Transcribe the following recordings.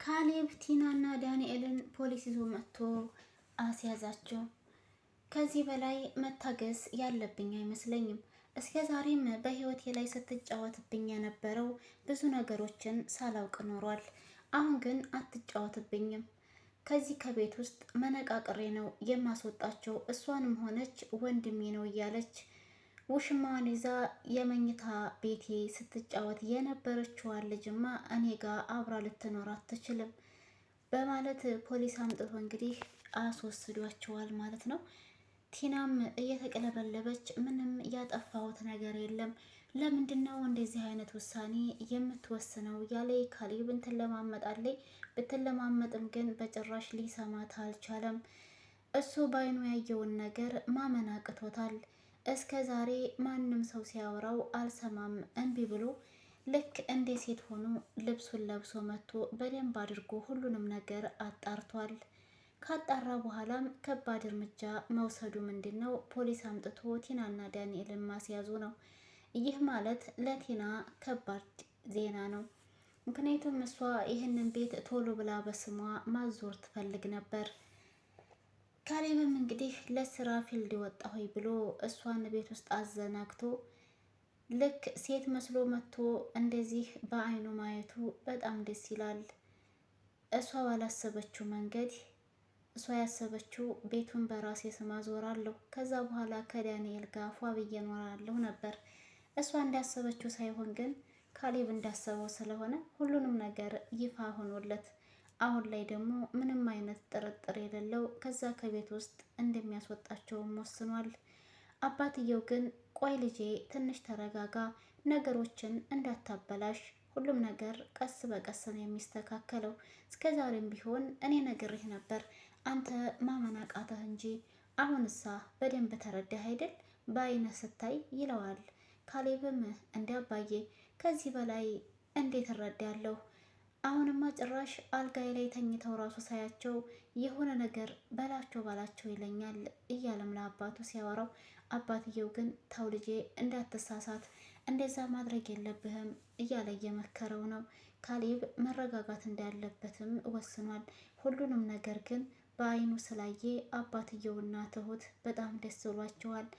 ካሌብ ቲናና ዳንኤልን ፖሊስ ይዞ መጥቶ አስያዛቸው። ከዚህ በላይ መታገስ ያለብኝ አይመስለኝም። እስከ ዛሬም በህይወቴ ላይ ስትጫወትብኝ የነበረው ብዙ ነገሮችን ሳላውቅ ኖሯል። አሁን ግን አትጫወትብኝም። ከዚህ ከቤት ውስጥ መነቃቅሬ ነው የማስወጣቸው። እሷንም ሆነች ወንድሜ ነው እያለች ውሽማዋን ይዛ የመኝታ ቤቴ ስትጫወት የነበረችዋን ልጅማ እኔ ጋር አብራ ልትኖር አትችልም በማለት ፖሊስ አምጥቶ እንግዲህ አስወስዷቸዋል ማለት ነው። ቲናም እየተቀለበለበች ምንም ያጠፋሁት ነገር የለም፣ ለምንድን ነው እንደዚህ አይነት ውሳኔ የምትወስነው እያለ ካሌብን ትለማመጣለች። ብትለማመጥም ግን በጭራሽ ሊሰማት አልቻለም። እሱ ባይኑ ያየውን ነገር ማመን አቅቶታል። እስከ ዛሬ ማንም ሰው ሲያወራው አልሰማም እምቢ ብሎ ልክ እንደ ሴት ሆኖ ልብሱን ለብሶ መጥቶ በደንብ አድርጎ ሁሉንም ነገር አጣርቷል። ካጣራ በኋላም ከባድ እርምጃ መውሰዱ ምንድን ነው ፖሊስ አምጥቶ ቲናና ዳንኤልን ማስያዙ ነው። ይህ ማለት ለቲና ከባድ ዜና ነው። ምክንያቱም እሷ ይህንን ቤት ቶሎ ብላ በስሟ ማዞር ትፈልግ ነበር። ካሌብም እንግዲህ ለስራ ፊልድ ወጣሁኝ ብሎ እሷን ቤት ውስጥ አዘናግቶ ልክ ሴት መስሎ መጥቶ እንደዚህ በአይኑ ማየቱ በጣም ደስ ይላል። እሷ ባላሰበችው መንገድ እሷ ያሰበችው ቤቱን በራሴ ስም አዞራለሁ፣ ከዛ በኋላ ከዳንኤል ጋር ፏ ብዬ እኖራለሁ ነበር። እሷ እንዳሰበችው ሳይሆን ግን ካሌብ እንዳሰበው ስለሆነ ሁሉንም ነገር ይፋ ሆኖለት አሁን ላይ ደግሞ ምንም አይነት ጥርጥር የሌለው ከዛ ከቤት ውስጥ እንደሚያስወጣቸውም ወስኗል። አባትየው ግን ቆይ ልጄ ትንሽ ተረጋጋ፣ ነገሮችን እንዳታበላሽ፣ ሁሉም ነገር ቀስ በቀስ ነው የሚስተካከለው። እስከዛሬም ቢሆን እኔ ነግሬህ ነበር፣ አንተ ማመን አቃተህ እንጂ አሁንሳ በደንብ ተረዳህ አይደል? በአይነ ስታይ ይለዋል። ካሌብም እንደ አባዬ ከዚህ በላይ እንዴት እረዳለሁ? አሁንማ ጭራሽ አልጋይ ላይ ተኝተው ራሱ ሳያቸው የሆነ ነገር በላቸው ይለኛል እያለም ለአባቱ ሲያወራው፣ አባትየው ግን ተው ልጄ እንዳትሳሳት፣ እንደዛ ማድረግ የለብህም እያለ እየመከረው ነው። ካሌብ መረጋጋት እንዳለበትም ወስኗል። ሁሉንም ነገር ግን በአይኑ ስላየ አባትየውና ትሁት በጣም ደስ ብሏቸዋል።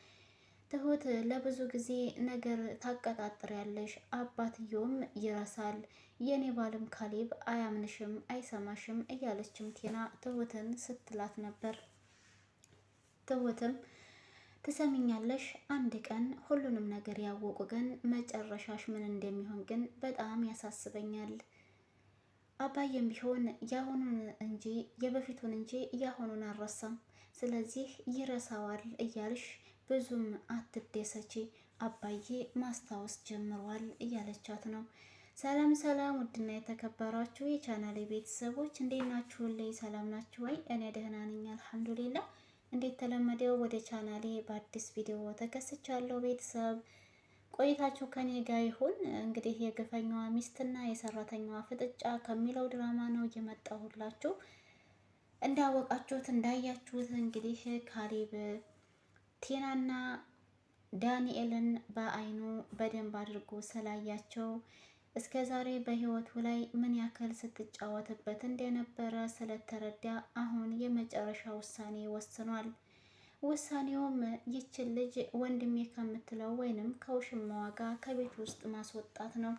ትሁት ለብዙ ጊዜ ነገር ታቀጣጥሪያለሽ፣ አባትየውም ይረሳል፣ የኔ ባልም ካሌብ አያምንሽም አይሰማሽም እያለችም ቲና ትሁትን ስትላት ነበር። ትሁትም ትሰሚኛለሽ፣ አንድ ቀን ሁሉንም ነገር ያወቁ ግን መጨረሻሽ ምን እንደሚሆን ግን በጣም ያሳስበኛል። አባዬም ቢሆን ያሁኑን እንጂ የበፊቱን እንጂ ያሁኑን አልረሳም፣ ስለዚህ ይረሳዋል እያልሽ ብዙም አትደሰቺ፣ አባዬ ማስታወስ ጀምሯል እያለቻት ነው። ሰላም ሰላም! ውድና የተከበራችሁ የቻናሌ ቤተሰቦች እንዴት ናችሁልኝ? ሰላም ናችሁ ወይ? እኔ ደህና ነኝ አልሐምዱሊላ። እንዴት ተለመደው ወደ ቻናሌ በአዲስ ቪዲዮ ተከስቻለሁ። ቤተሰብ ቆይታችሁ ከኔ ጋር ይሁን። እንግዲህ የግፈኛዋ ሚስትና የሰራተኛዋ ፍጥጫ ከሚለው ድራማ ነው እየመጣሁላችሁ። እንዳወቃችሁት እንዳያችሁት እንግዲህ ካሌብ ቲናና ዳንኤልን በአይኑ በደንብ አድርጎ ስላያቸው እስከ ዛሬ በህይወቱ ላይ ምን ያክል ስትጫወትበት እንደነበረ ስለተረዳ አሁን የመጨረሻ ውሳኔ ወስኗል። ውሳኔውም ይችን ልጅ ወንድሜ ከምትለው ወይንም ከውሽማዋ ጋር ከቤት ውስጥ ማስወጣት ነው።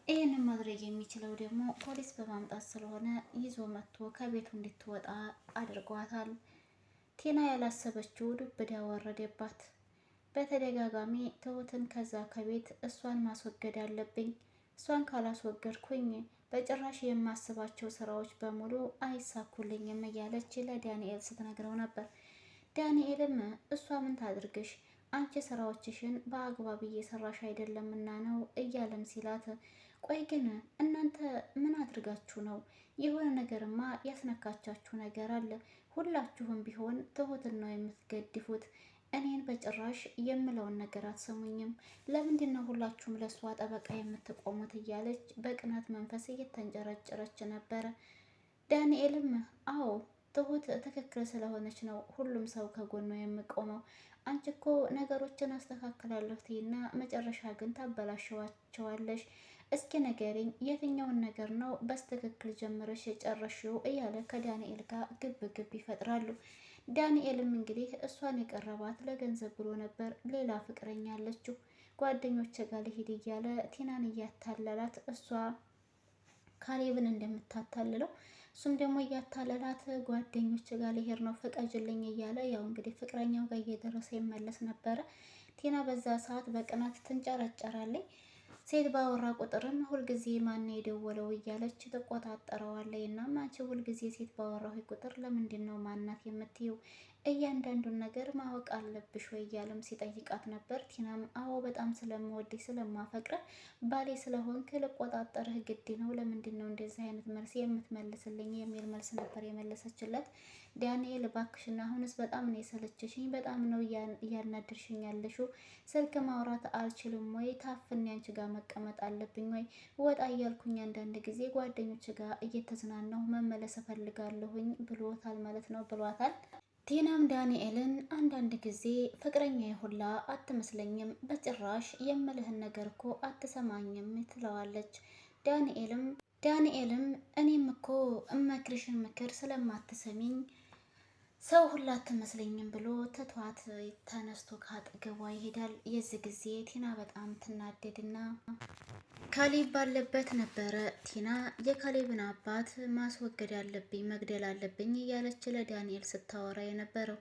ይህንን ማድረግ የሚችለው ደግሞ ፖሊስ በማምጣት ስለሆነ ይዞ መጥቶ ከቤቱ እንድትወጣ አድርጓታል። ቲና ያላሰበችው ዱብዳ ወረደባት። በተደጋጋሚ ትሁትን ከዛ ከቤት እሷን ማስወገድ አለብኝ፣ እሷን ካላስወገድኩኝ በጭራሽ የማስባቸው ስራዎች በሙሉ አይሳኩልኝም እያለች ለዳንኤል ስትነግረው ነበር። ዳንኤልም እሷ ምን ታድርግሽ፣ አንቺ ስራዎችሽን በአግባብ እየሰራሽ አይደለምና ነው እያለም ሲላት፣ ቆይ ግን እናንተ ምን አድርጋችሁ ነው? የሆነ ነገርማ ያስነካቻችሁ ነገር አለ። ሁላችሁም ቢሆን ትሁትን ነው የምትገድፉት። እኔን በጭራሽ የምለውን ነገር አትሰሙኝም። ለምንድን ነው ሁላችሁም ለእሷ ጠበቃ የምትቆሙት? እያለች በቅናት መንፈስ እየተንጨረጨረች ነበረ። ዳንኤልም አዎ ትሁት ትክክል ስለሆነች ነው ሁሉም ሰው ከጎኗ የምቆመው። አንቺ እኮ ነገሮችን አስተካክላለሁ ትይና መጨረሻ ግን ታበላሸዋቸዋለሽ። እስኪ ንገሪኝ፣ የትኛውን ነገር ነው በስትክክል ጀምረሽ የጨረሽው? እያለ ከዳንኤል ጋር ግብ ግብ ይፈጥራሉ። ዳንኤልም እንግዲህ እሷን የቀረባት ለገንዘብ ብሎ ነበር። ሌላ ፍቅረኛ አለችው። ጓደኞች ጋር ልሂድ እያለ ቲናን እያታለላት እሷ ካሌብን እንደምታታልለው እሱም ደግሞ እያታለላት ጓደኞች ጋር ሊሄድ ነው ፍቀጅልኝ እያለ ያው እንግዲህ ፍቅረኛው ጋር እየደረሰ ይመለስ ነበረ። ቲና በዛ ሰዓት በቅናት ትንጨረጨራለች። ሴት ባወራ ቁጥርም ሁልጊዜ ማን የደወለው እያለች ትቆጣጠረዋለች። እና አንቺ ሁልጊዜ ሴት ባወራሁ ቁጥር ለምንድን ነው ማናት የምትይው? እያንዳንዱን ነገር ማወቅ አለብሽ ወይ እያለም ሲጠይቃት ነበር። ቲናም አዎ በጣም ስለምወድህ ስለማፈቅረ ባሌ ስለሆንክ ልቆጣጠርህ ግድ ነው። ለምንድን ነው እንደዚህ አይነት መልስ የምትመልስልኝ? የሚል መልስ ነበር የመለሰችለት። ዳንኤል እባክሽና አሁንስ በጣም ነው የሰለቸሽኝ፣ በጣም ነው እያናድርሽኝ ያለሽው። ስልክ ማውራት አልችልም ወይ? ታፍኔ አንቺ ጋር መቀመጥ አለብኝ ወይ? ወጣ እያልኩኝ አንዳንድ ጊዜ ጓደኞች ጋር እየተዝናናሁ መመለስ እፈልጋለሁኝ ብሎታል ማለት ነው ብሏታል። ቲናም ዳንኤልን አንዳንድ ጊዜ ፍቅረኛ ሁላ አትመስለኝም፣ በጭራሽ የምልህን ነገር እኮ አትሰማኝም ትለዋለች። ዳንኤልም እኔም እኮ እመክርሽን ምክር ስለማትሰሚኝ ሰው ሁላ አትመስለኝም ብሎ ትቷት ተነስቶ ካጠገቧ ይሄዳል። የዚህ ጊዜ ቲና በጣም ትናደድና ካሌብ ባለበት ነበረ ቲና የካሌብን አባት ማስወገድ አለብኝ መግደል አለብኝ እያለች ለዳንኤል ስታወራ የነበረው።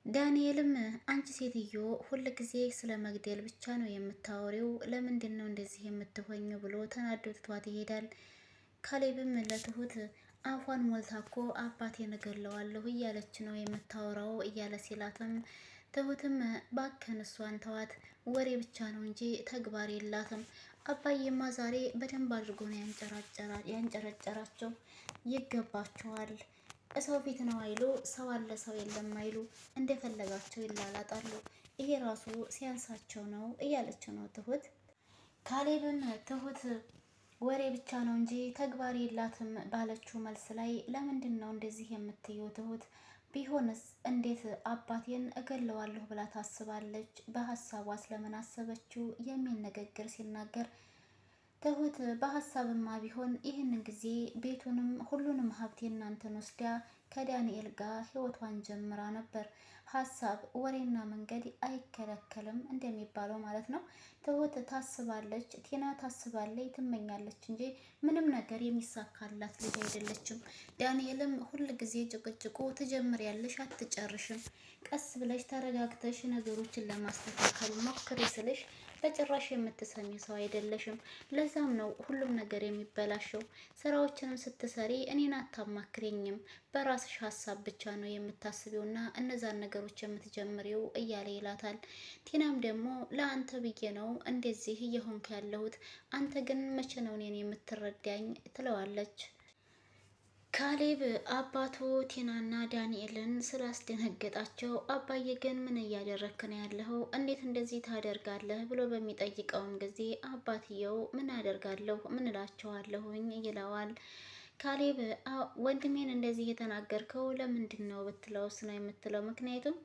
ዳንኤልም አንቺ ሴትዮ ሁል ጊዜ ስለ መግደል ብቻ ነው የምታወሪው፣ ለምንድን ነው እንደዚህ የምትሆኘው ብሎ ተናዶ ትቷት ይሄዳል። ካሌብም ለትሁት አፏን ሞልታ እኮ አባቴን እገለዋለሁ እያለች ነው የምታወራው እያለ ሲላትም ትሁትም ባክን እሷን ተዋት፣ ወሬ ብቻ ነው እንጂ ተግባር የላትም። አባዬማ ዛሬ በደንብ አድርጎ ነው ያንጨረጨራቸው። ይገባቸዋል። ሰው ፊት ነው አይሉ፣ ሰው አለ ሰው የለም አይሉ፣ እንደፈለጋቸው ይላላጣሉ። ይሄ ራሱ ሲያንሳቸው ነው እያለች ነው ትሁት። ካሌብም ትሁት ወሬ ብቻ ነው እንጂ ተግባር የላትም ባለችው መልስ ላይ ለምንድን ነው እንደዚህ የምትየው ትሁት? ቢሆንስ እንዴት አባቴን እገለዋለሁ ብላ ታስባለች? በሀሳቧ ስለምን አሰበችው የሚል ንግግር ሲናገር ትሁት በሀሳብማ ቢሆን ይህንን ጊዜ ቤቱንም ሁሉንም ሀብቴ እናንተን ወስዳ ከዳንኤል ጋር ህይወቷን ጀምራ ነበር። ሀሳብ ወሬና መንገድ አይከለከልም እንደሚባለው ማለት ነው። ትሁት ታስባለች፣ ቲና ታስባለች፣ ትመኛለች እንጂ ምንም ነገር የሚሳካላት ልጅ አይደለችም። ዳንኤልም ሁል ጊዜ ጭቅጭቁ ትጀምሪያለሽ አትጨርሽም፣ ቀስ ብለሽ ተረጋግተሽ ነገሮችን ለማስተካከል ሞክሪ ስልሽ በጭራሽ የምትሰሚ ሰው አይደለሽም። ለዛም ነው ሁሉም ነገር የሚበላሸው። ስራዎችንም ስትሰሪ እኔን አታማክሬኝም፣ በራስሽ ሀሳብ ብቻ ነው የምታስቢውና እነዛን ነገሮች የምትጀምሪው እያለ ይላታል። ቲናም ደግሞ ለአንተ ብዬ ነው እንደዚህ እየሆንክ ያለሁት፣ አንተ ግን መቼ ነው እኔን የምትረዳኝ? ትለዋለች። ካሌብ አባቱ ቲናና ዳንኤልን ስላስደነገጣቸው አባዬ ግን ምን እያደረክ ነው ያለኸው? እንዴት እንደዚህ ታደርጋለህ? ብሎ በሚጠይቀውም ጊዜ አባትየው ምን አደርጋለሁ ምን እላቸዋለሁኝ ይለዋል። ካሌብ ወንድሜን እንደዚህ የተናገርከው ለምንድን ነው ብትለውስ ነው የምትለው? ምክንያቱም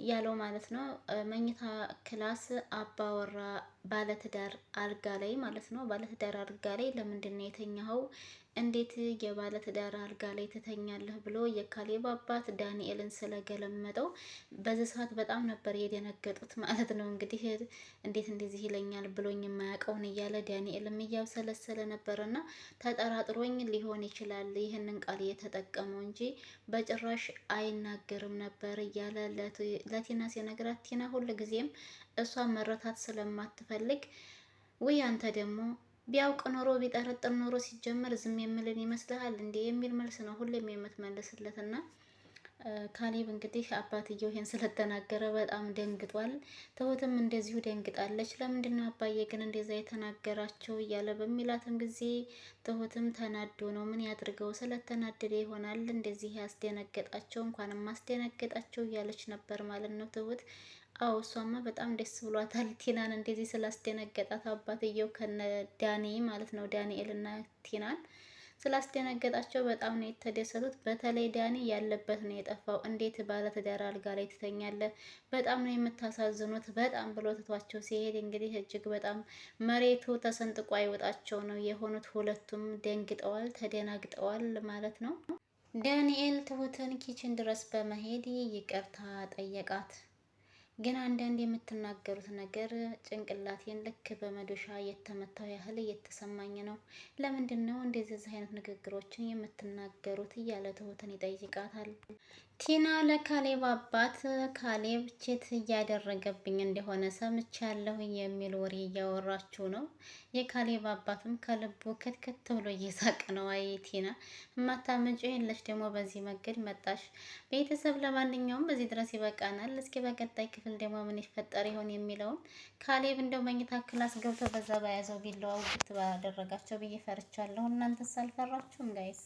ያለው ማለት ነው መኝታ ክላስ አባወራ ባለትዳር አልጋ ላይ ማለት ነው ባለትዳር አልጋ ላይ ለምንድን ነው የተኛኸው? እንዴት የባለትዳር አልጋ ላይ ትተኛለህ? ብሎ የካሌብ አባት ዳንኤልን ስለገለመጠው በዚህ ሰዓት በጣም ነበር የደነገጡት ማለት ነው። እንግዲህ እንዴት እንደዚህ ይለኛል ብሎኝ የማያውቀውን እያለ ዳንኤልም እያብሰለሰለ ነበርና ተጠራጥሮኝ ሊሆን ይችላል ይህንን ቃል የተጠቀመው እንጂ በጭራሽ አይናገርም ነበር እያለ ለቲና ሲነግራት ቲና ሁል ጊዜም እሷ መረታት ስለማትፈልግ ውይ አንተ ደግሞ ቢያውቅ ኖሮ ቢጠረጥር ኖሮ ሲጀመር ዝም የምልን ይመስልሃል እንዴ? የሚል መልስ ነው ሁሌም የምትመልስለት። እና ካሌብ እንግዲህ አባትየው ይሄን ስለተናገረ በጣም ደንግጧል። ትሁትም እንደዚሁ ደንግጣለች። ለምንድን ነው አባዬ ግን እንደዛ የተናገራቸው እያለ በሚላትም ጊዜ ትሁትም ተናዶ ነው ምን ያድርገው ስለተናደደ ይሆናል እንደዚህ ያስደነገጣቸው፣ እንኳንም ማስደነገጣቸው እያለች ነበር ማለት ነው ትሁት። አዎ እሷማ በጣም ደስ ብሏታል ቲናን እንደዚህ ስላስደነገጣት አባትየው ከነ ዳኒ ማለት ነው ዳንኤል እና ቲናን። ስላስደነገጣቸው በጣም ነው የተደሰቱት። በተለይ ዳኒ ያለበት ነው የጠፋው። እንዴት ባለትዳር አልጋ ላይ ትተኛለህ? በጣም ነው የምታሳዝኑት፣ በጣም ብሎ ትቷቸው ሲሄድ እንግዲህ እጅግ በጣም መሬቱ ተሰንጥቆ አይወጣቸው ነው የሆኑት። ሁለቱም ደንግጠዋል፣ ተደናግጠዋል ማለት ነው። ዳንኤል ትሁትን ኪችን ድረስ በመሄድ ይቅርታ ጠየቃት። ግን አንዳንድ የምትናገሩት ነገር ጭንቅላቴን ልክ በመዶሻ የተመታው ያህል እየተሰማኝ ነው። ለምንድን ነው እንደዚህ አይነት ንግግሮችን የምትናገሩት? እያለ ትሁትን ይጠይቃታል። ቲና ለካሌብ አባት ካሌብ ቼት እያደረገብኝ እንደሆነ ሰምቻለሁ የሚል ወሬ እያወራችሁ ነው። የካሌብ አባትም ከልቡ ክትክት ብሎ እየሳቀ ነው። አይ ቲና እማታመጪ የለሽ ደግሞ በዚህ መንገድ መጣሽ። ቤተሰብ ለማንኛውም በዚህ ድረስ ይበቃናል። እስኪ በቀጣይ ክፍል ደግሞ ምን ይፈጠር ይሆን የሚለውን ካሌብ እንደው መኝታ ክላስ ገብቶ በዛ በያዘው ቢላዋ ውግት ባደረጋቸው ብዬ ፈርቻለሁ። እናንተስ አልፈራችሁም ጋይስ?